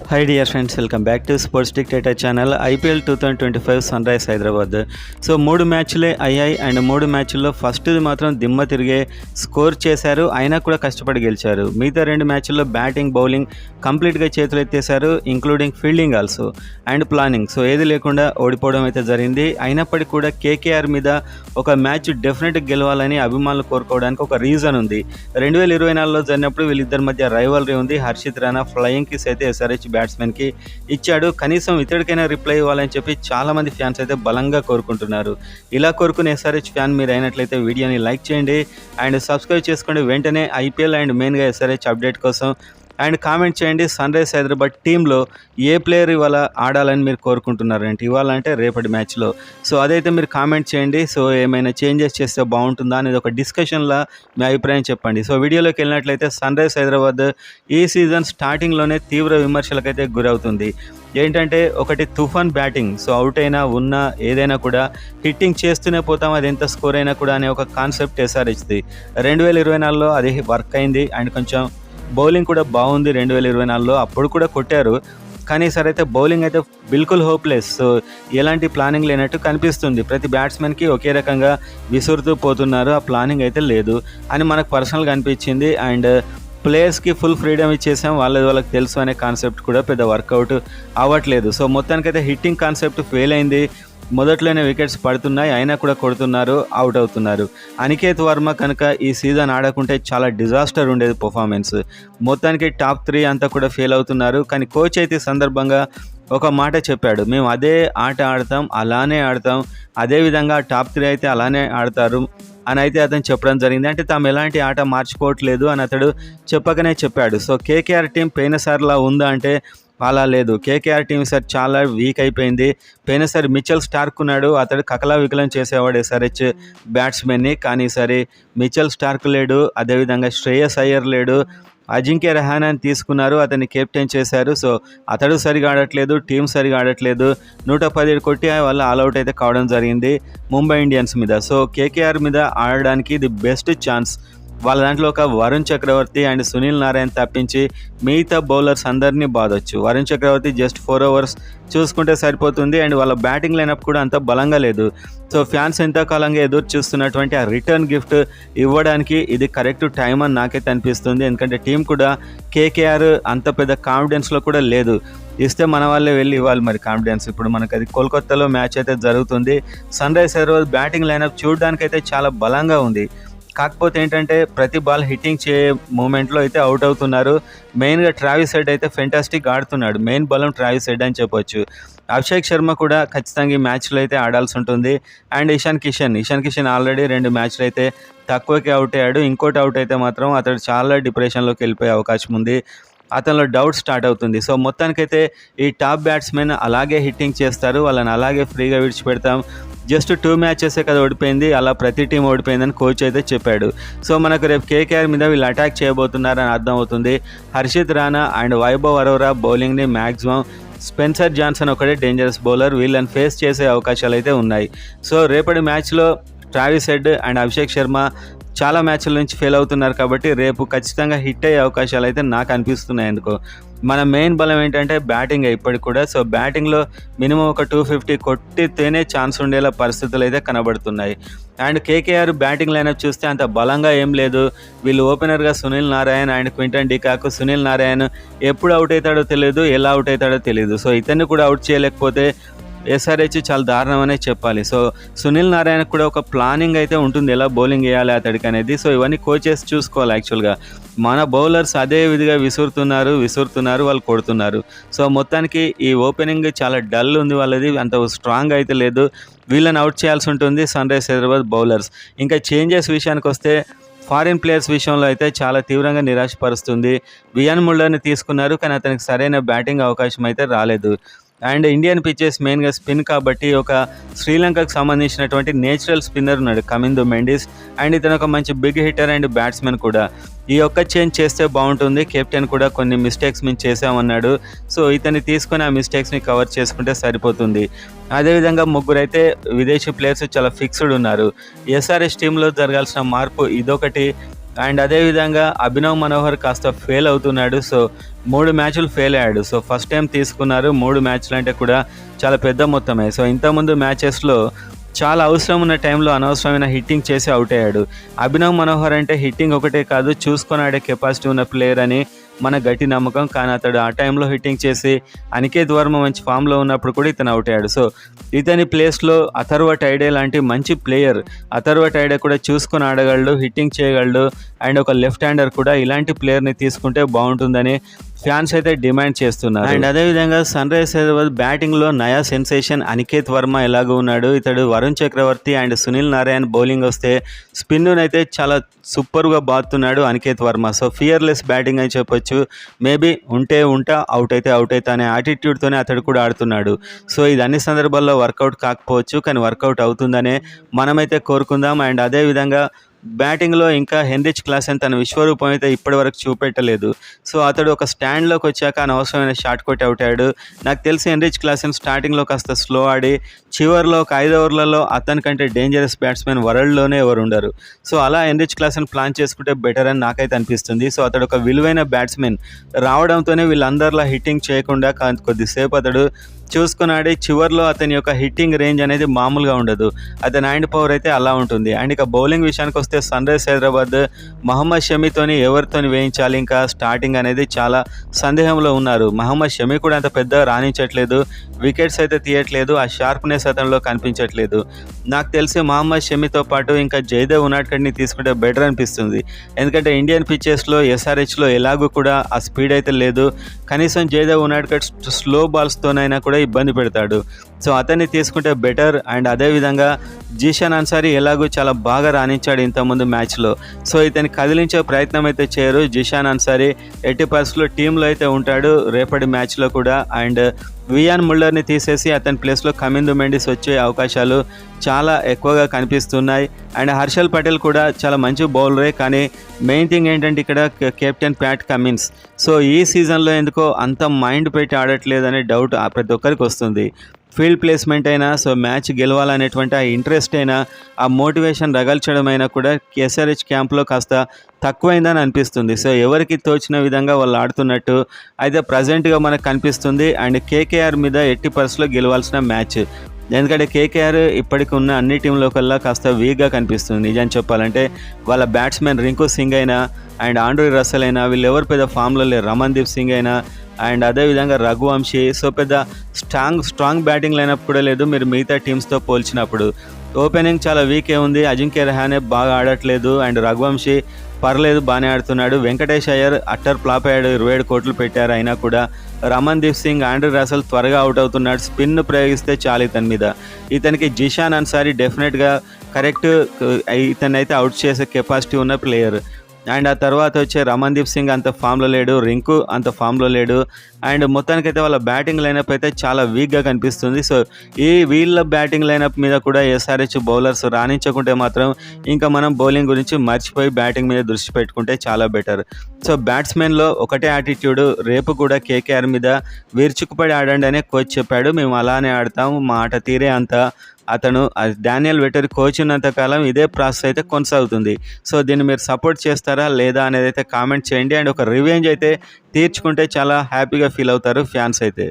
High dear friends, welcome back to Sports Dictator channel. IPL 2025 sun rise Hyderabad. So 3 మ్యాచ్లే అయ్యాయి and 3 మ్యాచ్ల్లో ఫస్ట్ది మాత్రం దిమ్మ తిరిగే స్కోర్ చేశారు, అయినా కూడా కష్టపడి గెలిచారు. మిగతా 2 మ్యాచ్ల్లో బ్యాటింగ్ బౌలింగ్ కంప్లీట్గా చేతులు ఎత్తేశారు, including fielding also and planning. So ఏది లేకుండా ఓడిపోవడం అయితే జరిగింది. అయినప్పటికీ కూడా కేకేఆర్ మీద ఒక మ్యాచ్ డెఫినెట్గా గెలవాలని అభిమానులు కోరుకోవడానికి ఒక రీజన్ ఉంది. 2024లో జరిగినప్పుడు వీళ్ళిద్దరి మధ్య రైవల్రీ ఉంది. హర్షిత్ రాణా ఫ్లయింగ్ కిస్ అయితే ఎస్ఆర్హెచ్ బ్యాట్స్మెన్కి ఇచ్చాడు. కనీసం ఇతడికైనా రిప్లై ఇవ్వాలని చెప్పి చాలామంది ఫ్యాన్స్ అయితే బలంగా కోరుకుంటున్నారు. ఇలా కోరుకునే ఎస్ఆర్హెచ్ ఫ్యాన్ మీరు అయినట్లయితే వీడియోని లైక్ చేయండి అండ్ సబ్స్క్రైబ్ చేసుకోండి. వెంటనే ఐపీఎల్ అండ్ మెయిన్గా ఎస్ఆర్హెచ్ అప్డేట్ కోసం అండ్ కామెంట్ చేయండి. సన్ రైజ్ హైదరాబాద్ టీంలో ఏ ప్లేయర్ ఇవాళ ఆడాలని మీరు కోరుకుంటున్నారంటే, ఇవాళ అంటే రేపటి మ్యాచ్లో. సో అదైతే మీరు కామెంట్ చేయండి. సో ఏమైనా చేంజెస్ చేస్తే బాగుంటుందా అనేది ఒక డిస్కషన్లా మీ అభిప్రాయం చెప్పండి. సో వీడియోలోకి వెళ్ళినట్లయితే సన్ రైజ్ హైదరాబాద్ ఈ సీజన్ స్టార్టింగ్లోనే తీవ్ర విమర్శలకైతే గురవుతుంది. ఏంటంటే ఒకటి తుఫాన్ బ్యాటింగ్. సో అవుట్ అయినా ఉన్నా ఏదైనా కూడా హిట్టింగ్ చేస్తూనే పోతాం, అది ఎంత స్కోర్ అయినా కూడా అనే ఒక కాన్సెప్ట్ ఎస్ఆర్హెచ్ది. 2024లో అది వర్క్ అయింది అండ్ కొంచెం బౌలింగ్ కూడా బాగుంది. 2024లో అప్పుడు కూడా కొట్టారు, కానీ ఈసారి అయితే బౌలింగ్ అయితే బిల్కుల్ హోప్లెస్. సో ఎలాంటి ప్లానింగ్ లేనట్టు కనిపిస్తుంది. ప్రతి బ్యాట్స్మెన్కి ఒకే రకంగా విసురుతూ పోతున్నారు, ఆ ప్లానింగ్ అయితే లేదు అని మనకు పర్సనల్గా అనిపించింది. అండ్ ప్లేయర్స్కి ఫుల్ ఫ్రీడమ్ ఇచ్చేసాం, వాళ్ళకి తెలుసు అనే కాన్సెప్ట్ కూడా పెద్ద వర్కౌట్ అవ్వట్లేదు. సో మొత్తానికైతే హిట్టింగ్ కాన్సెప్ట్ ఫెయిల్ అయింది. మొదట్లోనే వికెట్స్ పడుతున్నాయి, అయినా కూడా కొడుతున్నారు, అవుట్ అవుతున్నారు. అనికేత్ వర్మ కనుక ఈ సీజన్ ఆడకుంటే చాలా డిజాస్టర్ ఉండేది పర్ఫార్మెన్స్. మొత్తానికి టాప్ 3 అంతా కూడా ఫెయిల్ అవుతున్నారు. కానీ కోచ్ అయితే సందర్భంగా ఒక మాట చెప్పాడు, మేము అదే ఆట ఆడతాం, అలానే ఆడతాం, అదేవిధంగా టాప్ 3 అయితే అలానే ఆడతారు అని అయితే అతను చెప్పడం జరిగింది. అంటే తాము ఎలాంటి ఆట మార్చుకోవట్లేదు అని అతడు చెప్పకనే చెప్పాడు. సో కేకేఆర్ టీం పోయినసారిలా ఉందా అంటే అలా లేదు. కేకేఆర్ టీం ఈసారి చాలా వీక్ అయిపోయింది. పోయినసారి మిచెల్ స్టార్క్ ఉన్నాడు, అతడు కకలా వికలం చేసేవాడు ఎస్ఆర్హెచ్ బ్యాట్స్మెన్ని. కానీ ఈసారి మిచెల్ స్టార్క్ లేడు, అదేవిధంగా శ్రేయస్ అయ్యర్ లేడు. అజింక్య రహానాని తీసుకున్నారు, అతన్ని కెప్టెన్ చేశారు. సో అతడు సరిగా ఆడట్లేదు, టీం సరిగా ఆడట్లేదు. 117 కొట్టి వల్ల ఆల్అవుట్ అయితే కావడం జరిగింది ముంబై ఇండియన్స్ మీద. సో కేకేఆర్ మీద ఆడడానికి ఇది బెస్ట్ ఛాన్స్. వాళ్ళ దాంట్లో ఒక వరుణ్ చక్రవర్తి అండ్ సునీల్ నారాయణ్ తప్పించి మిగతా బౌలర్స్ అందరినీ బాధొచ్చు. వరుణ్ చక్రవర్తి జస్ట్ 4 ఓవర్స్ చూసుకుంటే సరిపోతుంది అండ్ వాళ్ళ బ్యాటింగ్ లైనప్ కూడా అంత బలంగా లేదు. సో ఫ్యాన్స్ ఎంతకాలంగా ఎదురు చూస్తున్నటువంటి ఆ రిటర్న్ గిఫ్ట్ ఇవ్వడానికి ఇది కరెక్ట్ టైం అని నాకైతే అనిపిస్తుంది. ఎందుకంటే టీం కూడా కేకేఆర్ అంత పెద్ద కాన్ఫిడెన్స్లో కూడా లేదు. ఇస్తే మన వాళ్ళే వెళ్ళి ఇవ్వాలి మరి కాన్ఫిడెన్స్. ఇప్పుడు మనకు అది కోల్కతాలో మ్యాచ్ అయితే జరుగుతుంది. Sun rise Hyderabad batting lineup చూడడానికైతే చాలా బలంగా ఉంది. కాకపోతే ఏంటంటే ప్రతి బాల్ హిట్టింగ్ చేయ మూమెంట్లో అయితే అవుట్ అవుతున్నారు. మెయిన్గా ట్రావిస్ హెడ్ అయితే ఫెంటాస్టిక్ ఆడుతున్నాడు. మెయిన్ బలం ట్రావిస్ హెడ్ అని చెప్పొచ్చు. అభిషేక్ శర్మ కూడా ఖచ్చితంగా ఈ మ్యాచ్లో అయితే ఆడాల్సి ఉంటుంది. అండ్ ఇషాన్ కిషన్ ఆల్రెడీ 2 మ్యాచ్లు అయితే తక్కువకే అవుట్ అయ్యాడు. ఇంకోటి అవుట్ అయితే మాత్రం అతడు చాలా డిప్రెషన్లోకి వెళ్ళిపోయే అవకాశం ఉంది. అతనిలో డౌట్ స్టార్ట్ అవుతుంది. సో మొత్తానికైతే ఈ టాప్ బ్యాట్స్మెన్ అలాగే హిట్టింగ్ చేస్తారు, వాళ్ళని అలాగే ఫ్రీగా విడిచిపెడతాం. జస్ట్ 2 మ్యాచెసే కదా ఓడిపోయింది, అలా ప్రతి టీం ఓడిపోయిందని కోచ్ అయితే చెప్పాడు. సో మనకు రేపు కేకేఆర్ మీద వీళ్ళు అటాక్ చేయబోతున్నారని అర్థం అవుతుంది. హర్షిత్ రాణా అండ్ వైభవ్ అరోరా బౌలింగ్ని మ్యాక్సిమం, స్పెన్సర్ జాన్సన్ ఒకటే డేంజరస్ బౌలర్, వీళ్ళని ఫేస్ చేసే అవకాశాలు అయితే ఉన్నాయి. సో రేపటి మ్యాచ్లో Travis Head and Abhishek Sharma చాలా మ్యాచ్ల నుంచి ఫెయిల్ అవుతున్నారు కాబట్టి రేపు ఖచ్చితంగా హిట్ అయ్యే అవకాశాలు అయితే నాకు అనిపిస్తున్నాయి. ఎందుకో మన మెయిన్ బలం ఏంటంటే బ్యాటింగ్ ఇప్పటికి కూడా. సో బ్యాటింగ్లో మినిమం ఒక 250 కొట్టితేనే ఛాన్స్ ఉండేలా పరిస్థితులు అయితే కనబడుతున్నాయి. అండ్ కేకేఆర్ బ్యాటింగ్ లైనప్ చూస్తే అంత బలంగా ఏం లేదు. వీళ్ళు ఓపెనర్గా Sunil Narayan and Quinton de Kock. Sunil Narayan ఎప్పుడు అవుట్ అవుతాడో తెలియదు, ఎలా అవుట్ అవుతాడో తెలియదు. సో ఇతన్ని కూడా అవుట్ చేయలేకపోతే ఎస్ఆర్హెచ్ చాలా దారుణం అనే చెప్పాలి. సో సునీల్ నారాయణకు కూడా ఒక ప్లానింగ్ అయితే ఉంటుంది, ఎలా బౌలింగ్ వేయాలి అతడికి అనేది. సో ఇవన్నీ కోచెస్ చూసుకోవాలి. యాక్చువల్గా మన బౌలర్స్ అదే విధిగా విసురుతున్నారు, వాళ్ళు కొడుతున్నారు. సో మొత్తానికి ఈ ఓపెనింగ్ చాలా డల్ ఉంది వాళ్ళది, అంత స్ట్రాంగ్ అయితే లేదు. వీళ్ళని అవుట్ చేయాల్సి ఉంటుంది సన్ రైజ్ హైదరాబాద్ బౌలర్స్. ఇంకా చేంజెస్ విషయానికి వస్తే ఫారిన్ ప్లేయర్స్ విషయంలో అయితే చాలా తీవ్రంగా నిరాశపరుస్తుంది. వియాన్ ముల్లర్ని తీసుకున్నారు, కానీ అతనికి సరైన బ్యాటింగ్ అవకాశం అయితే రాలేదు. అండ్ ఇండియన్ పిచ్చెస్ మెయిన్గా స్పిన్ కాబట్టి ఒక శ్రీలంకకు సంబంధించినటువంటి నేచురల్ స్పిన్నర్ ఉన్నాడు కమిందు మెండిస్. అండ్ ఇతను ఒక మంచి బిగ్ హిట్టర్ అండ్ బ్యాట్స్మెన్ కూడా. ఈ ఒక్క చేంజ్ చేస్తే బాగుంటుంది. కెప్టెన్ కూడా కొన్ని మిస్టేక్స్ మేము చేసామన్నాడు. సో ఇతన్ని తీసుకొని ఆ మిస్టేక్స్ని కవర్ చేసుకుంటే సరిపోతుంది. అదేవిధంగా 3 అయితే విదేశీ ప్లేయర్స్ చాలా ఫిక్స్డ్ ఉన్నారు. ఎస్ఆర్హెచ్ టీంలో జరగాల్సిన మార్పు ఇదొకటి. అండ్ అదేవిధంగా అభినవ్ మనోహర్ కాస్త ఫెయిల్ అవుతున్నాడు. సో 3 మ్యాచ్లు ఫెయిల్ అయ్యాడు. సో ఫస్ట్ టైం తీసుకున్నారు 3 మ్యాచ్లు అంటే కూడా చాలా పెద్ద మొత్తమే. సో ఇంతకుముందు మ్యాచెస్లో చాలా అవసరం ఉన్న టైంలో అనవసరమైన హిట్టింగ్ చేసి అవుట్ అయ్యాడు. అభినవ్ మనోహర్ అంటే హిట్టింగ్ ఒకటే కాదు, చూసుకొని ఆడే కెపాసిటీ ఉన్న ప్లేయర్ అని మన గట్టి నమ్మకం. కానీ అతడు ఆ టైంలో హిట్టింగ్ చేసి అనికేత్ వర్మ మంచి ఫామ్లో ఉన్నప్పుడు కూడా ఇతను అవుట్ అయ్యాడు. సో ఇతని ప్లేస్లో అథర్వ టైడే లాంటి మంచి ప్లేయర్, అథర్వ టైడే కూడా చూసుకొని ఆడగలడు, హిట్టింగ్ చేయగలడు అండ్ ఒక లెఫ్ట్ హ్యాండర్ కూడా, ఇలాంటి ప్లేయర్ని తీసుకుంటే బాగుంటుందని ఫ్యాన్స్ అయితే డిమాండ్ చేస్తున్నారు. అండ్ అదేవిధంగా సన్ రైజ్ హైదరాబాద్ బ్యాటింగ్లో నయా సెన్సేషన్ అనికేత్ వర్మ ఎలాగో ఉన్నాడు. ఇతడు Varun Chakravarthy and Sunil Narine bowling వస్తే స్పిన్నునైతే చాలా సూపర్గా బాదుతున్నాడు Aniket Varma. So fearless batting అని చెప్పొచ్చు. మేబీ ఉంటా అవుట్ అవుతా అనే యాటిట్యూడ్తోనే అతడు కూడా ఆడుతున్నాడు. సో ఇది అన్ని సందర్భాల్లో వర్కౌట్ కాకపోవచ్చు, కానీ వర్కౌట్ అవుతుందనే మనమైతే కోరుకుందాం. అండ్ అదేవిధంగా బ్యాటింగ్లో ఇంకా హెన్రిచ్ క్లాసెన్ తన విశ్వరూపం అయితే ఇప్పటివరకు చూపెట్టలేదు. సో అతడు ఒక స్టాండ్లోకి వచ్చాక అనవసరమైన షాట్ కొట్టి అవుట్ అయ్యాడు. నాకు తెలిసి హెన్రిచ్ క్లాసెన్ స్టార్టింగ్లో కాస్త స్లో ఆడి చివరిలో ఒక 5 ఓవర్లలో అతనికంటే డేంజరస్ బ్యాట్స్మెన్ వరల్డ్లోనే ఎవరు ఉండరు. సో అలా హెన్రిచ్ క్లాసెన్ ప్లాన్ చేసుకుంటే బెటర్ అని నాకైతే అనిపిస్తుంది. సో అతడు ఒక విలువైన బ్యాట్స్మెన్ రావడంతోనే వీళ్ళందరిలా హిట్టింగ్ చేయకుండా కొద్దిసేపు అతడు చూసుకున్నాడు. చివరిలో అతని యొక్క హిట్టింగ్ రేంజ్ అనేది మామూలుగా ఉండదు, అతని హ్యాండ్ పవర్ అయితే అలా ఉంటుంది. అండ్ ఇక బౌలింగ్ విషయానికి వస్తే సన్ రైజ్ హైదరాబాద్ మహమ్మద్ షమీతోని ఎవరితోని వేయించాలి, ఇంకా స్టార్టింగ్ అనేది చాలా సందేహంలో ఉన్నారు. మహమ్మద్ షమీ కూడా అంత పెద్దగా రాణించట్లేదు, వికెట్స్ అయితే తీయట్లేదు, ఆ షార్ప్నెస్ అతనిలో కనిపించట్లేదు. నాకు తెలిసి మహమ్మద్ షమీతో పాటు ఇంకా జయదేవ్ ఉనాడ్కడ్ని తీసుకుంటే బెటర్ అనిపిస్తుంది. ఎందుకంటే ఇండియన్ పిచ్చెస్లో ఎస్ఆర్హెచ్లో ఎలాగూ కూడా ఆ స్పీడ్ అయితే లేదు. కనీసం జయదేవ్ ఉనాడ్కడ్ స్లో బాల్స్తోనైనా కూడా ఇబ్బంది పెడతాడు. సో అతన్ని తీసుకుంటే బెటర్. అండ్ అదేవిధంగా జీషాన్ అన్సారీ ఎలాగూ చాలా బాగా రాణించాడు ఇంతకుముందు మ్యాచ్లో. సో ఇతన్ని కదిలించే ప్రయత్నం అయితే చేయరు జీషాన్ అన్సారీ. ఎట్టి పరిస్థితుల్లో టీంలో అయితే ఉంటాడు రేపటి మ్యాచ్లో కూడా. అండ్ వియాన్ ముల్లర్ని తీసేసి అతని ప్లేస్లో కమిందు మెండిస్ వచ్చే అవకాశాలు చాలా ఎక్కువగా కనిపిస్తున్నాయి. అండ్ హర్షల్ పటేల్ కూడా చాలా మంచి బౌలరే, కానీ మెయిన్ థింగ్ ఏంటంటే ఇక్కడ కెప్టెన్ ప్యాట్ కమిన్స్ సో ఈ సీజన్లో ఎందుకో అంత మైండ్ పెట్టి ఆడట్లేదనే డౌట్ ప్రతి ఒక్కరికి వస్తుంది. ఫీల్డ్ ప్లేస్మెంట్ అయినా, సో మ్యాచ్ గెలవాలనేటువంటి ఆ ఇంట్రెస్ట్ అయినా, ఆ మోటివేషన్ రగల్చడం అయినా కూడా ఎస్ఆర్హెచ్ క్యాంప్లో కాస్త తక్కువైందని అనిపిస్తుంది. సో ఎవరికి తోచిన విధంగా వాళ్ళు ఆడుతున్నట్టు అయితే ప్రజెంట్గా మనకు కనిపిస్తుంది. అండ్ కేకేఆర్ మీద ఎట్టి పరిస్థితుల్లో గెలవాల్సిన మ్యాచ్, ఎందుకంటే కేకేఆర్ ఇప్పటికి ఉన్న అన్ని టీంలో కల్లా కాస్త వీక్గా కనిపిస్తుంది. నిజం చెప్పాలంటే వాళ్ళ బ్యాట్స్మెన్ రింకు సింగ్ అయినా అండ్ ఆండ్రూ రసెల్ అయినా వీళ్ళు ఎవరు పెద్ద ఫామ్లో లేరు. రమన్దీప్ సింగ్ అయినా అండ్ అదేవిధంగా రఘువంశీ, సో పెద్ద స్ట్రాంగ్ బ్యాటింగ్ లైనప్ కూడా లేదు మీరు మిగతా టీమ్స్తో పోల్చినప్పుడు. ఓపెనింగ్ చాలా వీకే ఉంది, అజింక్య రహానే బాగా ఆడట్లేదు అండ్ రఘువంశీ పర్లేదు బాగానే ఆడుతున్నాడు. వెంకటేష్ అయ్యర్ అట్టర్ ఫ్లాప్ అయ్యాడు, 27 కోట్లు పెట్టారు అయినా కూడా. రమన్దీప్ సింగ్, ఆండ్రూ రసెల్ త్వరగా అవుట్ అవుతున్నాడు, స్పిన్ ప్రయోగిస్తే చాలు ఇతని మీద. ఇతనికి జీషాన్ అన్సారీ డెఫినెట్గా కరెక్ట్, ఇతన్ని అయితే అవుట్ చేసే కెపాసిటీ ఉన్న ప్లేయర్. అండ్ ఆ తర్వాత వచ్చే రమన్దీప్ సింగ్ అంత ఫామ్లో లేడు, రింకు అంత ఫామ్లో లేడు. అండ్ మొత్తానికైతే వాళ్ళ బ్యాటింగ్ లైనప్ అయితే చాలా వీక్గా కనిపిస్తుంది. సో వీళ్ళ బ్యాటింగ్ లైనప్ మీద కూడా ఎస్ఆర్హెచ్ బౌలర్స్ రాణించకుంటే మాత్రం ఇంకా మనం బౌలింగ్ గురించి మర్చిపోయి బ్యాటింగ్ మీద దృష్టి పెట్టుకుంటే చాలా బెటర్. సో బ్యాట్స్మెన్లో ఒకటే యాటిట్యూడ్, రేపు కూడా కేకేఆర్ మీద విరుచుకుపడి ఆడండి అనే కోచ్ చెప్పాడు. మేము అలానే ఆడతాము, మా ఆట తీరే అంత. అతను డానియల్ వెటరీ కోచ్ ఉన్నంతకాలం ఇదే ప్రాసెస్ అయితే కొనసాగుతుంది. సో దీన్ని మీరు సపోర్ట్ చేస్తారా లేదా అనేది అయితే కామెంట్ చేయండి. అండ్ ఒక రివెంజ్ అయితే తీర్చుకుంటే చాలా హ్యాపీగా ఫీల్ అవుతారు ఫ్యాన్స్ అయితే.